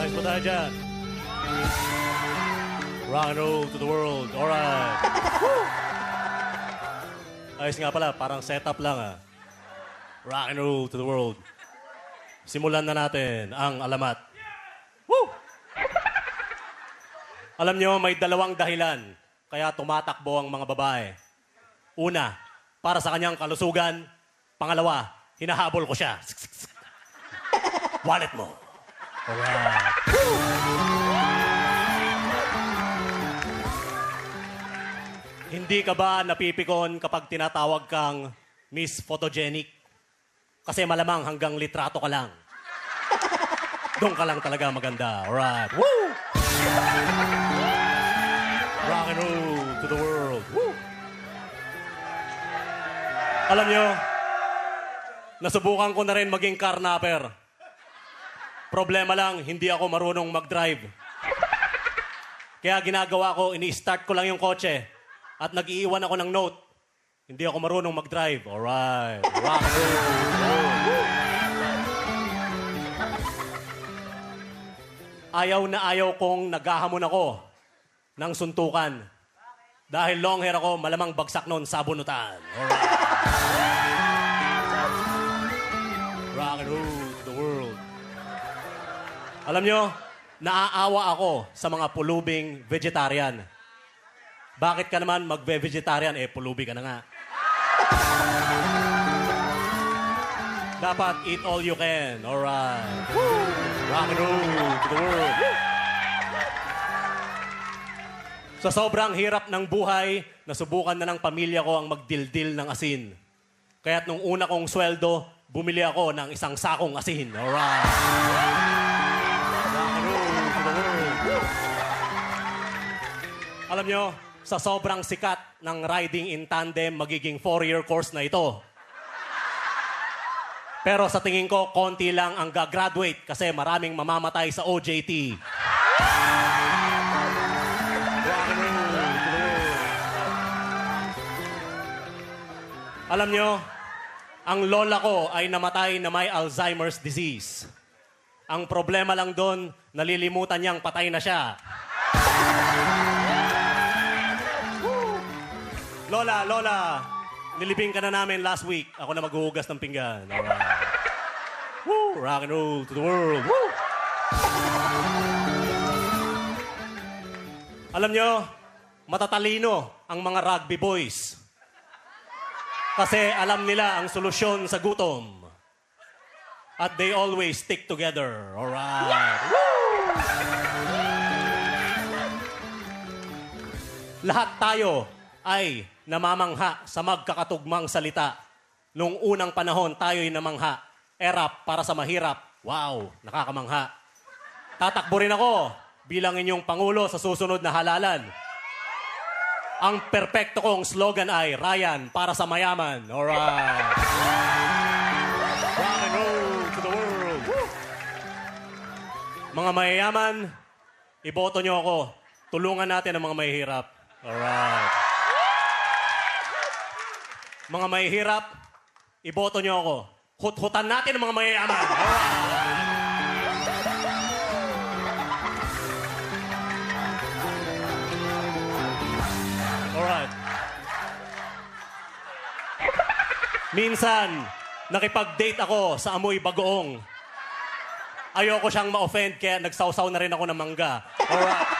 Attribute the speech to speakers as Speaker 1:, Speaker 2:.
Speaker 1: Ayos ba tayo dyan? Rock and roll to the world. Alright. Ayos nga pala, parang setup lang ah. Rock and roll to the world. Simulan na natin ang alamat. Woo! Alam nyo, may dalawang dahilan kaya tumatakbo ang mga babae. Una, para sa kanyang kalusugan. Pangalawa, hinahabol ko siya. Wallet mo. Alright. Hindi ka ba napipikon kapag tinatawag kang Miss Photogenic? Kasi malamang hanggang litrato ka lang. Doon ka lang talaga maganda. Alright. Woo! Rock and roll to the world. Woo! Alam nyo, nasubukan ko na rin maging carnapper. Problema lang, hindi ako marunong mag-drive. Kaya ginagawa ko, ini-start ko lang yung kotse at nag-iiwan ako ng note. Hindi ako marunong mag-drive. Alright. Rock and roll. Ayaw na ayaw kong naghahamon ako ng suntukan. Dahil long hair ako, malamang bagsak noon sa bunutan. Alright. Rock and roll to the world. Alam nyo, naaawa ako sa mga pulubing vegetarian. Bakit ka naman magve-vegetarian? Pulubi ka na nga. Dapat eat all you can. Alright. Rock and roll to the world. Sa sobrang hirap ng buhay, nasubukan na ng pamilya ko ang magdildil ng asin. Kaya't nung una kong sweldo, bumili ako ng isang sakong asin. Alright. Rock and roll to the world. Alam nyo, sa sobrang sikat ng riding in tandem, magiging 4-year course na ito. Pero sa tingin ko, konti lang ang gagraduate kasi maraming mamamatay sa OJT. Alam nyo, ang lola ko ay namatay na may Alzheimer's disease. Ang problema lang doon, nalilimutan niyang patay na siya. Lola, nilibing ka na namin last week. Ako na maghuhugas ng pinggan. Alright. Woo! Rock and roll to the world. Woo! Alam nyo, matatalino ang mga rugby boys. Kasi alam nila ang solusyon sa gutom. At they always stick together. Alright. Woo! Lahat tayo ay namamangha sa magkakatugmang salita. Nung unang panahon, tayo'y namangha. Erap para sa mahirap. Wow, nakakamangha. Tatakbo rin ako bilang inyong Pangulo sa susunod na halalan. Ang perpekto kong slogan ay, Ryan, para sa mayaman. Alright. Rock and roll to the world. Woo! Mga mayayaman, iboto nyo ako. Tulungan natin ang mga mahihirap. Alright. Mga mahihirap, iboto nyo ako. Hut-hutan natin ang mga mayayaman. Alright. Alright. Minsan, nakipag-date ako sa amoy bagoong. Ayoko siyang ma-offend, kaya nagsawsaw na rin ako ng mangga. Alright.